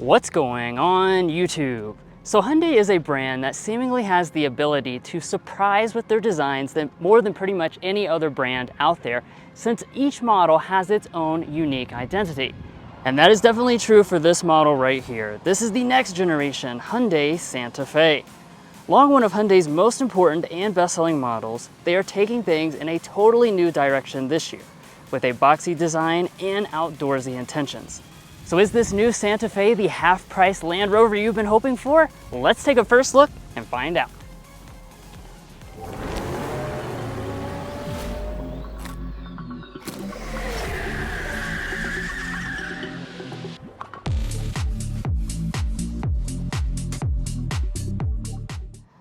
What's going on YouTube? So Hyundai is a brand that seemingly has the ability to surprise with their designs more than pretty much any other brand out there, since each model has its own unique identity. And that is definitely true for this model right here. This is the next generation Hyundai Santa Fe. Long one of Hyundai's most important and best-selling models, they are taking things in a totally new direction this year, with a boxy design and outdoorsy intentions. So is this new Santa Fe the half-price Land Rover you've been hoping for? Let's take a first look and find out.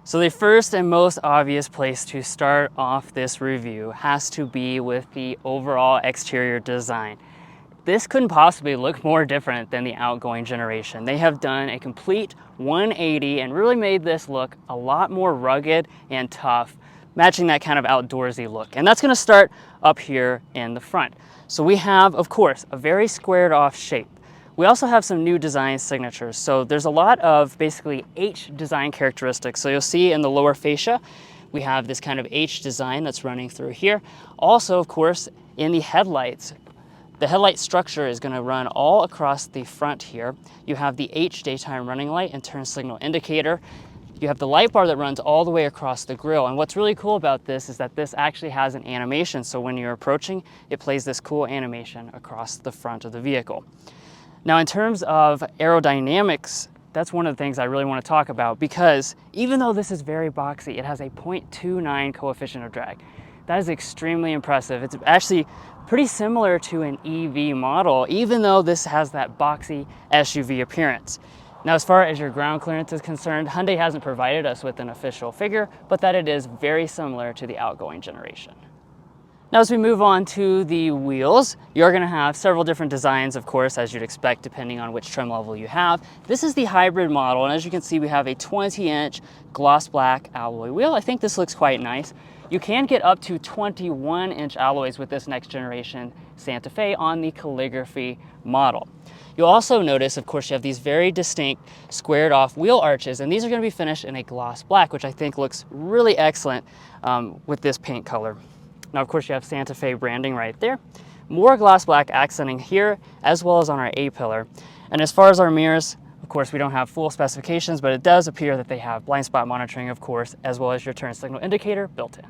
So the first and most obvious place to start off this review has to be with the overall exterior design. This couldn't possibly look more different than the outgoing generation. They have done a complete 180 and really made this look a lot more rugged and tough, matching that kind of outdoorsy look. And that's gonna start up here in the front. So we have, of course, a very squared off shape. We also have some new design signatures. So there's a lot of basically H design characteristics. So you'll see in the lower fascia, we have this kind of H design that's running through here. Also, of course, in the headlights, the headlight structure is going to run all across the front here. You have the H daytime running light and turn signal indicator. You have the light bar that runs all the way across the grille. And what's really cool about this is that this actually has an animation. So when you're approaching, it plays this cool animation across the front of the vehicle. Now, in terms of aerodynamics, that's one of the things I really want to talk about, because even though this is very boxy, it has a 0.29 coefficient of drag. That is extremely impressive. It's actually pretty similar to an EV model, even though this has that boxy SUV appearance. Now, as far as your ground clearance is concerned, Hyundai hasn't provided us with an official figure, but that it is very similar to the outgoing generation. Now, as we move on to the wheels, you're going to have several different designs, of course, as you'd expect, depending on which trim level you have. This is the hybrid model, and as you can see, we have a 20-inch gloss black alloy wheel. I think this looks quite nice. You can get up to 21-inch alloys with this next generation Santa Fe on the calligraphy model. You'll also notice, of course, you have these very distinct squared off wheel arches, and these are going to be finished in a gloss black, which I think looks really excellent with this paint color. Now, of course, you have Santa Fe branding right there. More gloss black accenting here, as well as on our A-pillar. And as far as our mirrors, of course, we don't have full specifications, but it does appear that they have blind spot monitoring, of course, as well as your turn signal indicator built in.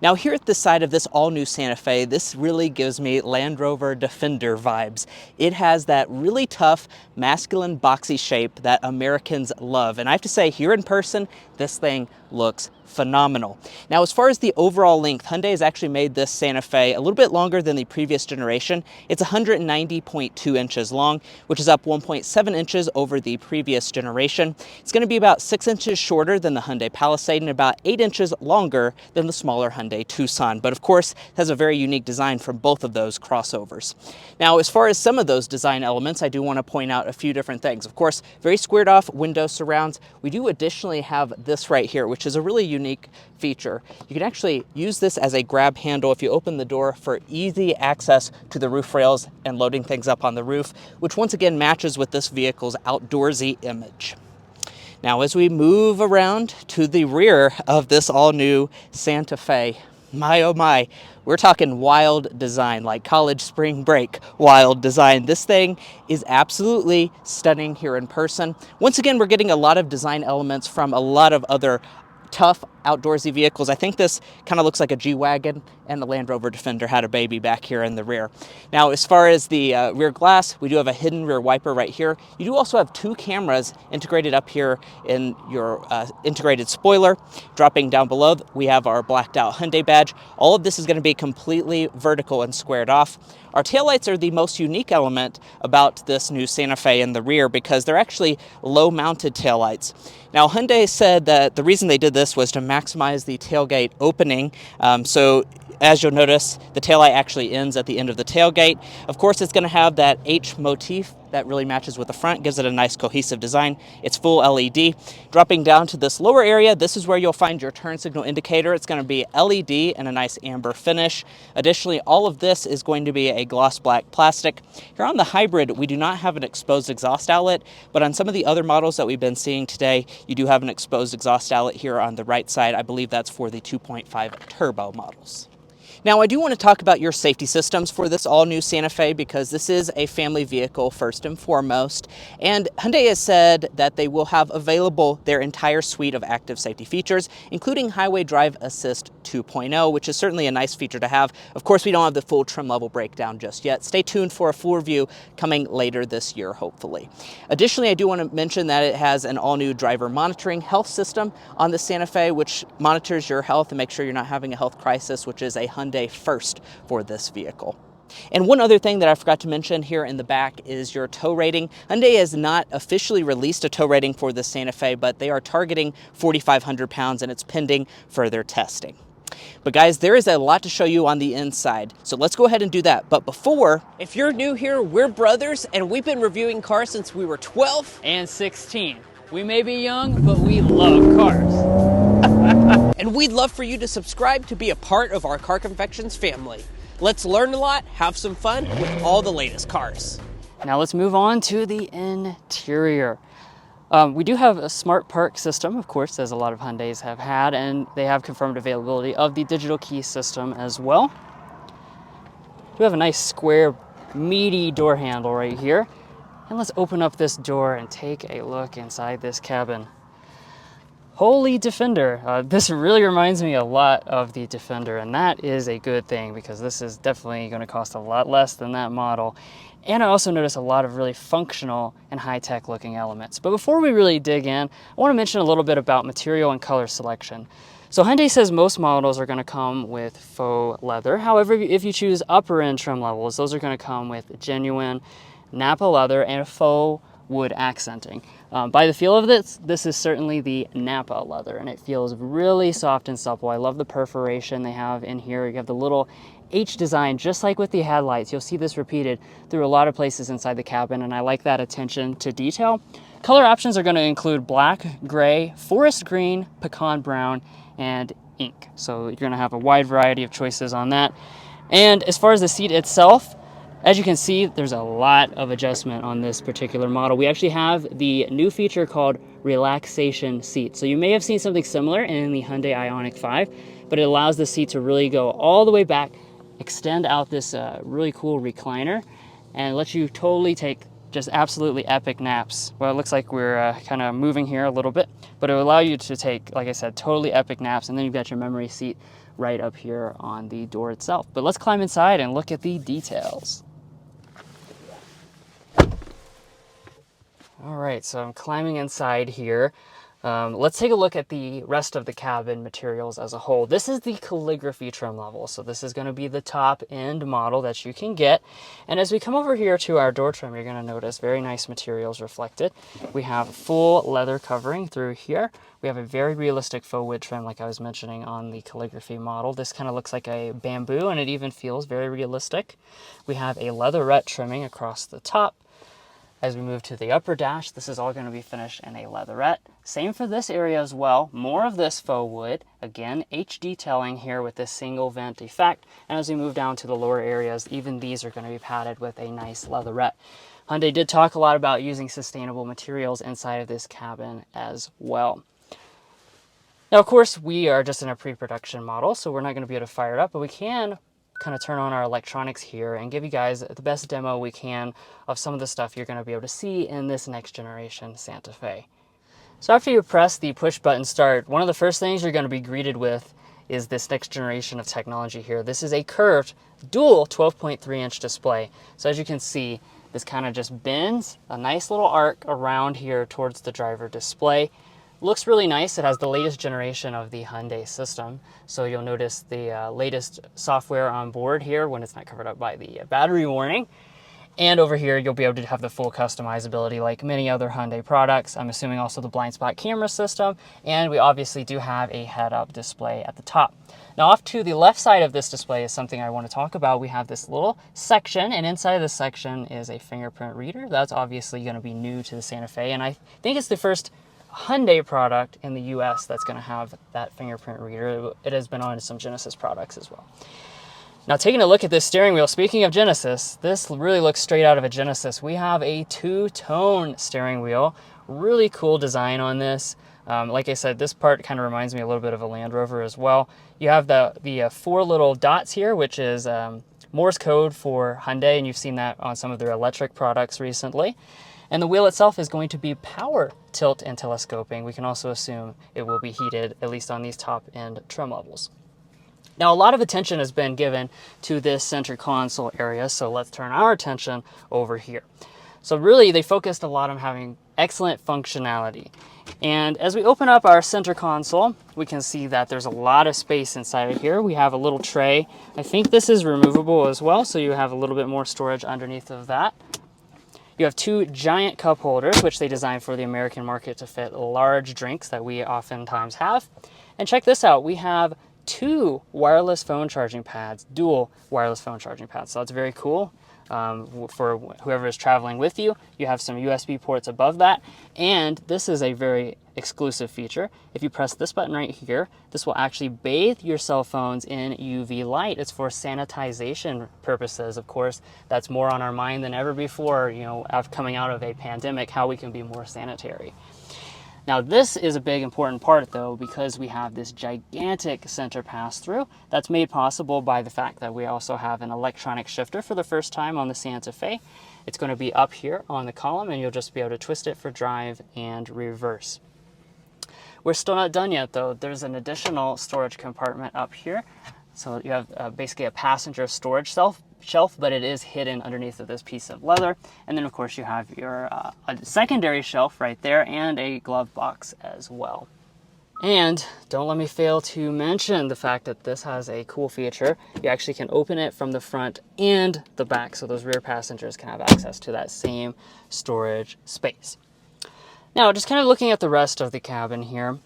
Now here at the side of this all-new Santa Fe, this really gives me Land Rover Defender vibes. It has that really tough, masculine, boxy shape that Americans love. And I have to say, here in person, this thing looks phenomenal. Now, as far as the overall length, Hyundai has actually made this Santa Fe a little bit longer than the previous generation. It's 190.2 inches long, which is up 1.7 inches over the previous generation. It's going to be about 6 inches shorter than the Hyundai Palisade and about 8 inches longer than the smaller Hyundai Tucson. But of course, it has a very unique design from both of those crossovers. Now, as far as some of those design elements, I do want to point out a few different things. Of course, very squared off window surrounds. We do additionally have this right here, which is a really unique feature. You can actually use this as a grab handle if you open the door for easy access to the roof rails and loading things up on the roof, which once again matches with this vehicle's outdoorsy image. Now, as we move around to the rear of this all-new Santa Fe, my oh my, we're talking wild design, like college spring break wild design. This thing is absolutely stunning here in person. Once again, we're getting a lot of design elements from a lot of other tough outdoorsy vehicles. I think this kind of looks like a G-Wagon, and the Land Rover Defender had a baby back here in the rear. Now, as far as the rear glass, we do have a hidden rear wiper right here. You do also have two cameras integrated up here in your integrated spoiler. Dropping down below, we have our blacked out Hyundai badge. All of this is going to be completely vertical and squared off. Our taillights are the most unique element about this new Santa Fe in the rear because they're actually low-mounted taillights. Now, Hyundai said that the reason they did this was to maximize the tailgate opening. So as you'll notice, the taillight actually ends at the end of the tailgate. Of course, it's going to have that H motif that really matches with the front, gives it a nice cohesive design. It's full LED. Dropping down to this lower area, this is where you'll find your turn signal indicator. It's going to be LED and a nice amber finish. Additionally, all of this is going to be a gloss black plastic. Here on the hybrid, we do not have an exposed exhaust outlet, but on some of the other models that we've been seeing today, you do have an exposed exhaust outlet here on the right side. I believe that's for the 2.5 turbo models. Now, I do want to talk about your safety systems for this all-new Santa Fe because this is a family vehicle first and foremost, and Hyundai has said that they will have available their entire suite of active safety features, including Highway Drive Assist 2.0, which is certainly a nice feature to have. Of course, we don't have the full trim level breakdown just yet. Stay tuned for a full review coming later this year, hopefully. Additionally, I do want to mention that it has an all-new driver monitoring health system on the Santa Fe, which monitors your health and makes sure you're not having a health crisis, which is a Hyundai first for this vehicle. And one other thing that I forgot to mention here in the back is your tow rating. Hyundai has not officially released a tow rating for the Santa Fe, but they are targeting 4,500 pounds and it's pending further testing. But guys, there is a lot to show you on the inside, so let's go ahead and do that. But before, if you're new here, we're brothers and we've been reviewing cars since we were 12 and 16. We may be young, but we love cars. And we'd love for you to subscribe to be a part of our Car Confections family. Let's learn a lot, have some fun with all the latest cars. Now let's move on to the interior. We do have a smart park system, of course, as a lot of Hyundais have had, and they have confirmed availability of the digital key system as well. We have a nice square, meaty door handle right here. And let's open up this door and take a look inside this cabin. Holy Defender. This really reminds me a lot of the Defender, and that is a good thing because this is definitely going to cost a lot less than that model. And I also notice a lot of really functional and high-tech looking elements. But before we really dig in, I want to mention a little bit about material and color selection. So Hyundai says most models are going to come with faux leather. However, if you choose upper end trim levels, those are going to come with genuine Napa leather and faux wood accenting. By the feel of this is certainly the Napa leather, and it feels really soft and supple. I love the perforation they have in here. You have the little H design, just like with the headlights. You'll see this repeated through a lot of places inside the cabin, and I like that attention to detail. Color options are going to include black, gray, forest green, pecan brown, and ink. So you're going to have a wide variety of choices on that. And as far as the seat itself, as you can see, there's a lot of adjustment on this particular model. We actually have the new feature called relaxation seat. So you may have seen something similar in the Hyundai Ioniq 5, but it allows the seat to really go all the way back, extend out this really cool recliner, and lets you totally take just absolutely epic naps. Well, it looks like we're kind of moving here a little bit, but it will allow you to take, like I said, totally epic naps, and then you've got your memory seat right up here on the door itself. But let's climb inside and look at the details. All right, so I'm climbing inside here. Let's take a look at the rest of the cabin materials as a whole. This is the calligraphy trim level, so this is going to be the top end model that you can get. And as we come over here to our door trim, you're going to notice very nice materials reflected. We have full leather covering through here. We have a very realistic faux wood trim, like I was mentioning on the calligraphy model. This kind of looks like a bamboo, and it even feels very realistic. We have a leatherette trimming across the top. As we move to the upper dash, this is all going to be finished in a leatherette. Same for this area as well. More of this faux wood. Again, H detailing here with this single vent effect. And as we move down to the lower areas, even these are going to be padded with a nice leatherette. Hyundai did talk a lot about using sustainable materials inside of this cabin as well. Now, of course, we are just in a pre-production model, so we're not going to be able to fire it up, but we can kind of turn on our electronics here and give you guys the best demo we can of some of the stuff you're going to be able to see in this next generation Santa Fe. So after you press the push button start, one of the first things you're going to be greeted with is this next generation of technology here. This is a curved dual 12.3-inch display. So as you can see, this kind of just bends a nice little arc around here towards the driver display. Looks really nice. It has the latest generation of the Hyundai system. So you'll notice the latest software on board here when it's not covered up by the battery warning. And over here, you'll be able to have the full customizability like many other Hyundai products. I'm assuming also the blind spot camera system. And we obviously do have a head-up display at the top. Now off to the left side of this display is something I want to talk about. We have this little section, and inside of this section is a fingerprint reader. That's obviously going to be new to the Santa Fe, and I think it's the first Hyundai product in the US that's going to have that fingerprint reader. It has been on some Genesis products as well. Now taking a look at this steering wheel, speaking of Genesis, this really looks straight out of a Genesis. We have a two-tone steering wheel, really cool design on this. Like I said, this part kind of reminds me a little bit of a Land Rover as well. You have the four little dots here, which is Morse code for Hyundai, and you've seen that on some of their electric products recently. And the wheel itself is going to be power tilt and telescoping. We can also assume it will be heated, at least on these top-end trim levels. Now, a lot of attention has been given to this center console area, so let's turn our attention over here. So really, they focused a lot on having excellent functionality. And as we open up our center console, we can see that there's a lot of space inside of here. We have a little tray. I think this is removable as well, so you have a little bit more storage underneath of that. You have two giant cup holders, which they designed for the American market to fit large drinks that we oftentimes have. And check this out, we have two wireless phone charging pads, dual wireless phone charging pads. So that's very cool. For whoever is traveling with you, you have some USB ports above that. And this is a very exclusive feature. If you press this button right here, this will actually bathe your cell phones in UV light. It's for sanitization purposes. Of course, that's more on our mind than ever before, you know, coming out of a pandemic, how we can be more sanitary. Now this is a big important part though, because we have this gigantic center pass-through that's made possible by the fact that we also have an electronic shifter for the first time on the Santa Fe. It's going to be up here on the column, and you'll just be able to twist it for drive and reverse. We're still not done yet though. There's an additional storage compartment up here. So you have basically a passenger storage shelf, but it is hidden underneath of this piece of leather. And then of course you have your a secondary shelf right there and a glove box as well. And don't let me fail to mention the fact that this has a cool feature. You actually can open it from the front and the back, so those rear passengers can have access to that same storage space. Now, just kind of looking at the rest of the cabin here.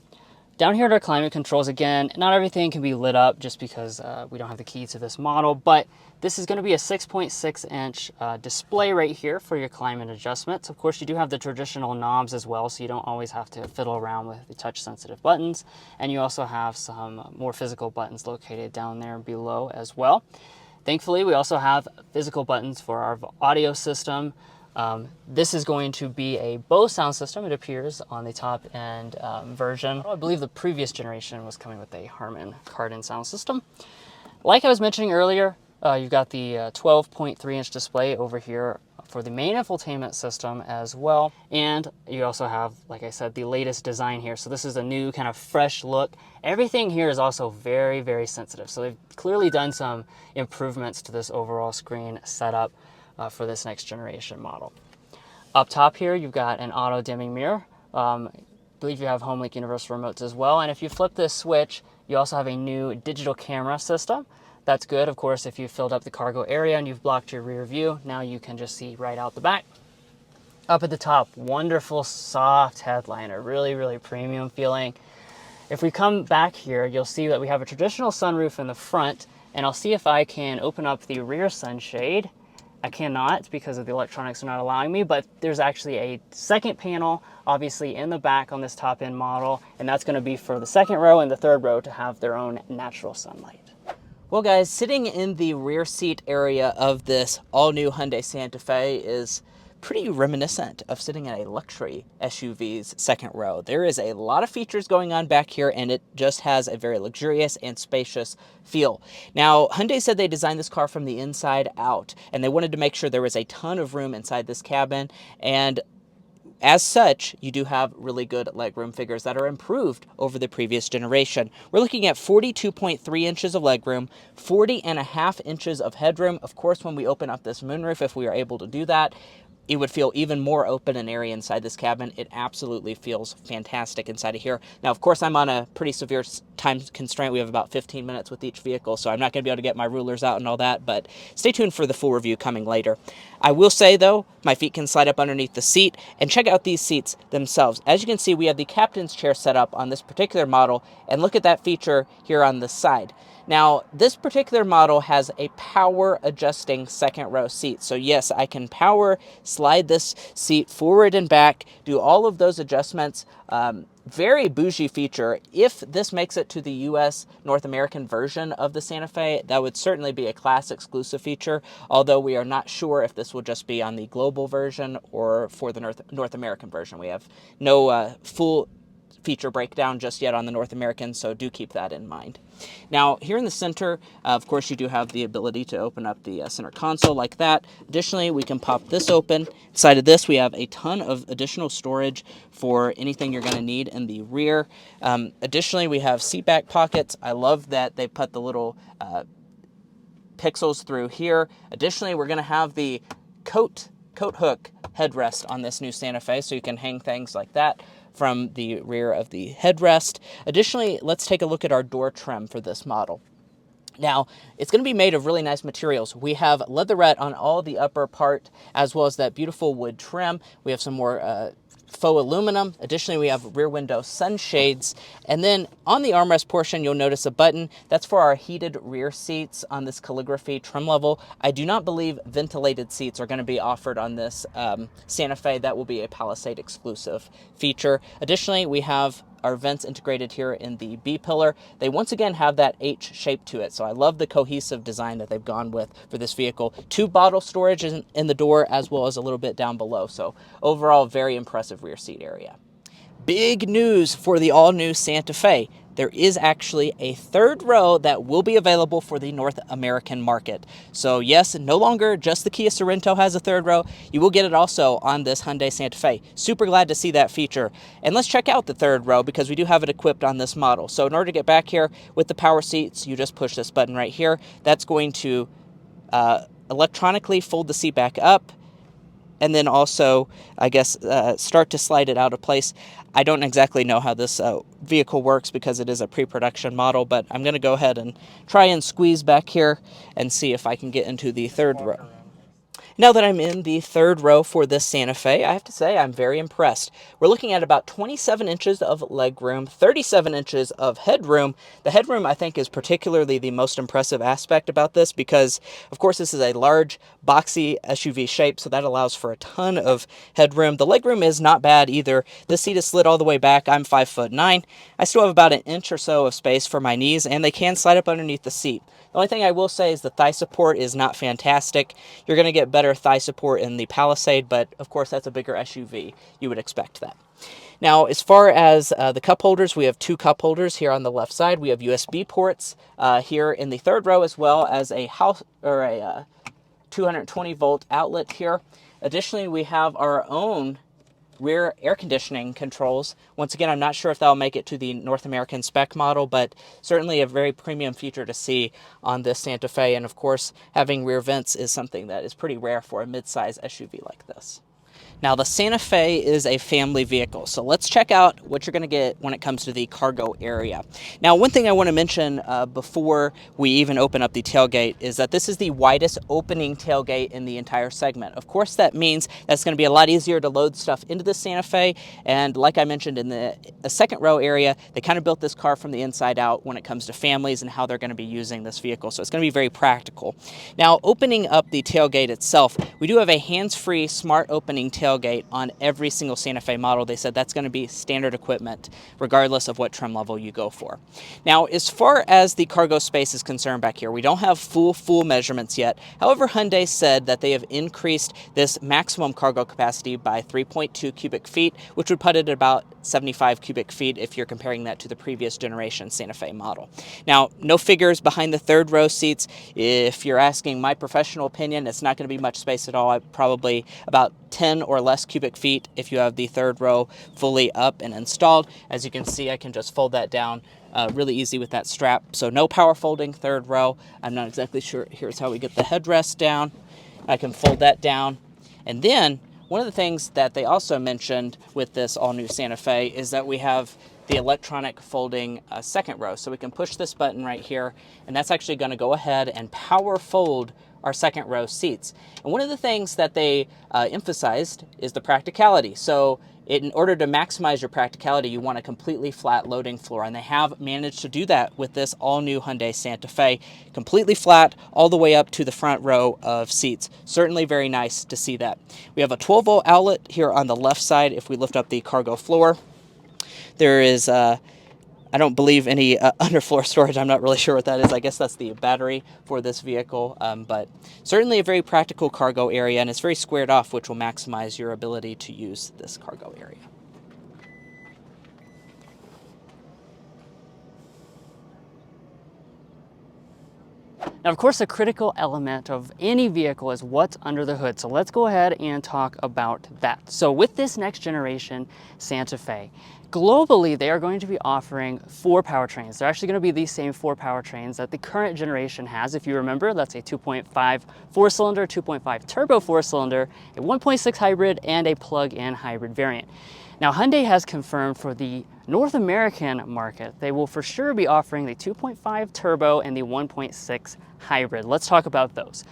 Down here at our climate controls, again, not everything can be lit up just because we don't have the key to this model, but this is going to be a 6.6-inch display right here for your climate adjustments. Of course, you do have the traditional knobs as well, so you don't always have to fiddle around with the touch-sensitive buttons. And you also have some more physical buttons located down there below as well. Thankfully, we also have physical buttons for our audio system. This is going to be a Bose sound system, it appears, on the top end version. I believe the previous generation was coming with a Harman Kardon sound system. Like I was mentioning earlier, you've got the 12.3-inch display over here for the main infotainment system as well. And you also have, like I said, the latest design here. So this is a new kind of fresh look. Everything here is also very, very sensitive. So they've clearly done some improvements to this overall screen setup for this next generation model. Up top here, you've got an auto dimming mirror. I believe you have HomeLink universal remotes as well. And if you flip this switch, you also have a new digital camera system. That's good, of course, if you filled up the cargo area and you've blocked your rear view. Now you can just see right out the back. Up at the top, wonderful soft headliner, really, really premium feeling. If we come back here, you'll see that we have a traditional sunroof in the front, and I'll see if I can open up the rear sunshade. I cannot because of the electronics are not allowing me, but there's actually a second panel, obviously in the back on this top end model, and that's going to be for the second row and the third row to have their own natural sunlight. Well guys, sitting in the rear seat area of this all-new Hyundai Santa Fe is pretty reminiscent of sitting in a luxury SUV's second row. There is a lot of features going on back here, and it just has a very luxurious and spacious feel. Now, Hyundai said they designed this car from the inside out, and they wanted to make sure there was a ton of room inside this cabin, and as such, you do have really good legroom figures that are improved over the previous generation. We're looking at 42.3 inches of legroom, 40.5 inches of headroom. Of course, when we open up this moonroof, if we are able to do that, it would feel even more open and airy inside this cabin. It absolutely feels fantastic inside of here. Now, of course, I'm on a pretty severe time constraint. We have about 15 minutes with each vehicle, so I'm not going to be able to get my rulers out and all that, but stay tuned for the full review coming later. I will say, though, my feet can slide up underneath the seat, and check out these seats themselves. As you can see, we have the captain's chair set up on this particular model, and look at that feature here on the side. Now, this particular model has a power adjusting second row seat. So yes, I can power slide this seat forward and back, do all of those adjustments. Very bougie feature. If this makes it to the US North American version of the Santa Fe, that would certainly be a class exclusive feature, although we are not sure if this will just be on the global version or for the North American version. We have no full feature breakdown just yet on the North American, so do keep that in mind. Now, here in the center, of course, you do have the ability to open up the center console like that. Additionally, we can pop this open. Inside of this, we have a ton of additional storage for anything you're going to need in the rear. Additionally, we have seat back pockets. I love that they put the little pixels through here. Additionally, we're going to have the coat hook headrest on this new Santa Fe, so you can hang things like that from the rear of the headrest. Additionally, let's take a look at our door trim for this model. Now, it's going to be made of really nice materials. We have leatherette on all the upper part, as well as that beautiful wood trim. We have some more faux aluminum. Additionally, we have rear window sunshades. And then on the armrest portion, you'll notice a button. That's for our heated rear seats on this calligraphy trim level. I do not believe ventilated seats are going to be offered on this Santa Fe. That will be a Palisade exclusive feature. Additionally, we have our vents integrated here in the B-pillar. They once again have that H shape to it, so I love the cohesive design that they've gone with for this vehicle. 2 bottle storage in the door, as well as a little bit down below, so overall, very impressive rear seat area. Big news for the all-new Santa Fe. There is actually a third row that will be available for the North American market. So yes, no longer just the Kia Sorento has a third row. You will get it also on this Hyundai Santa Fe. Super glad to see that feature. And let's check out the third row because we do have it equipped on this model. So in order to get back here with the power seats, you just push this button right here. That's going to electronically fold the seat back up, and then also, I guess, start to slide it out of place. I don't exactly know how this vehicle works because it is a pre-production model, but I'm going to go ahead and try and squeeze back here and see if I can get into the third row. Now that I'm in the third row for this Santa Fe, I have to say I'm very impressed. We're looking at about 27 inches of legroom, 37 inches of headroom. The headroom, I think, is particularly the most impressive aspect about this because, of course, this is a large, boxy SUV shape, so that allows for a ton of headroom. The legroom is not bad either. This seat is slid all the way back. I'm 5'9". I still have about an inch or so of space for my knees, and they can slide up underneath the seat. The only thing I will say is the thigh support is not fantastic. You're going to get better thigh support in the Palisade, but of course that's a bigger SUV. You would expect that. Now, as far as the cup holders, we have 2 cup holders here on the left side. We have USB ports here in the third row, as well as a 220 volt outlet here. Additionally, we have our own rear air conditioning controls. Once again, I'm not sure if that'll make it to the North American spec model, but certainly a very premium feature to see on this Santa Fe. And of course, having rear vents is something that is pretty rare for a mid-size SUV like this. Now, the Santa Fe is a family vehicle, so let's check out what you're going to get when it comes to the cargo area. Now, one thing I want to mention before we even open up the tailgate is that this is the widest opening tailgate in the entire segment. Of course, that means that's going to be a lot easier to load stuff into the Santa Fe, and like I mentioned in the second row area, they kind of built this car from the inside out when it comes to families and how they're going to be using this vehicle, so it's going to be very practical. Now, opening up the tailgate itself, we do have a hands-free smart opening tailgate on every single Santa Fe model. They said that's going to be standard equipment regardless of what trim level you go for. Now, as far as the cargo space is concerned back here, we don't have full measurements yet. However, Hyundai said that they have increased this maximum cargo capacity by 3.2 cubic feet, which would put it at about 75 cubic feet if you're comparing that to the previous generation Santa Fe model. Now, no figures behind the third row seats. If you're asking my professional opinion, it's not going to be much space at all. Probably about 10 or less cubic feet if you have the third row fully up and installed. As you can see, I can just fold that down really easy with that strap. So no power folding third row. I'm not exactly sure. Here's how we get the headrest down. I can fold that down. And then One of the things that they also mentioned with this all-new Santa Fe is that we have the electronic folding second row. So we can push this button right here, and that's actually going to go ahead and power fold our second row seats. And one of the things that they emphasized is the practicality. So in order to maximize your practicality, you want a completely flat loading floor, and they have managed to do that with this all-new Hyundai Santa Fe, completely flat all the way up to the front row of seats. Certainly very nice to see that. We have a 12-volt outlet here on the left side if we lift up the cargo floor. There is, I don't believe, any underfloor storage. I'm not really sure what that is. I guess that's the battery for this vehicle, but certainly a very practical cargo area, and it's very squared off, which will maximize your ability to use this cargo area. Now, of course, a critical element of any vehicle is what's under the hood. So let's go ahead and talk about that. So with this next generation Santa Fe, globally, they are going to be offering 4 powertrains. They're actually going to be these same 4 powertrains that the current generation has. If you remember, that's a 2.5 4-cylinder, 2.5 turbo 4-cylinder, a 1.6 hybrid, and a plug-in hybrid variant. Now, Hyundai has confirmed for the North American market, they will for sure be offering the 2.5 turbo and the 1.6 hybrid. Let's talk about those.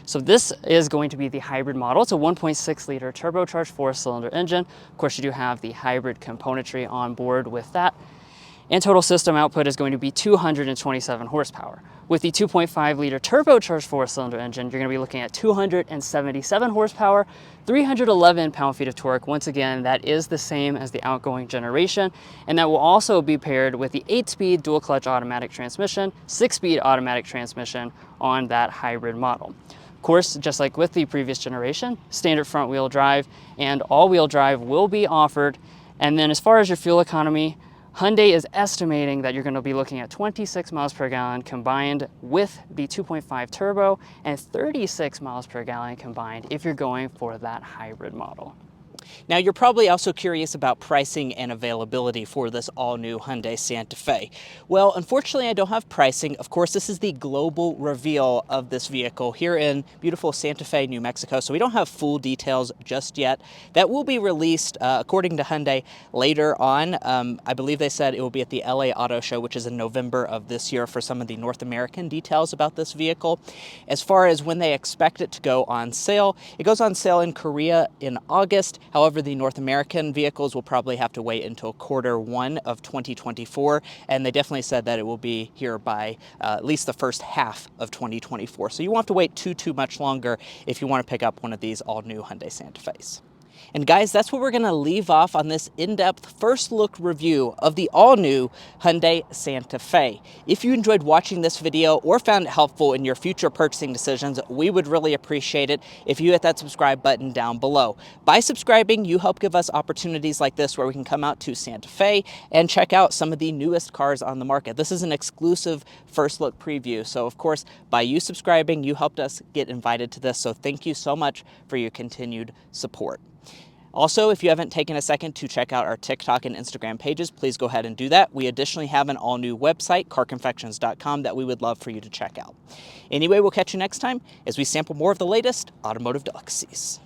So this is going to be the hybrid model. It's a 1.6 liter turbocharged 4-cylinder engine. Of course, you do have the hybrid componentry on board with that. And total system output is going to be 227 horsepower. With the 2.5 liter turbocharged 4-cylinder engine, you're going to be looking at 277 horsepower, 311 pound-feet of torque. Once again, that is the same as the outgoing generation, and that will also be paired with the 8-speed dual-clutch automatic transmission, 6-speed automatic transmission on that hybrid model. Of course, just like with the previous generation, standard front-wheel drive and all-wheel drive will be offered. And then as far as your fuel economy, Hyundai is estimating that you're going to be looking at 26 miles per gallon combined with the 2.5 turbo and 36 miles per gallon combined if you're going for that hybrid model. Now, you're probably also curious about pricing and availability for this all-new Hyundai Santa Fe. Well, unfortunately, I don't have pricing. Of course, this is the global reveal of this vehicle here in beautiful Santa Fe, New Mexico, so we don't have full details just yet. That will be released, according to Hyundai, later on. I believe they said it will be at the LA Auto Show, which is in November of this year, for some of the North American details about this vehicle. As far as when they expect it to go on sale, it goes on sale in Korea in August. However, the North American vehicles will probably have to wait until Q1 of 2024, and they definitely said that it will be here by at least the first half of 2024. So you won't have to wait too much longer if you want to pick up one of these all-new Hyundai Santa Fe's. And guys, that's where we're going to leave off on this in-depth first look review of the all-new Hyundai Santa Fe. If you enjoyed watching this video or found it helpful in your future purchasing decisions, we would really appreciate it if you hit that subscribe button down below. By subscribing, you help give us opportunities like this where we can come out to Santa Fe and check out some of the newest cars on the market. This is an exclusive first look preview. So of course, by you subscribing, you helped us get invited to this. So thank you so much for your continued support. Also, if you haven't taken a second to check out our TikTok and Instagram pages, please go ahead and do that. We additionally have an all-new website, carconfections.com, that we would love for you to check out. Anyway, we'll catch you next time as we sample more of the latest automotive delicacies.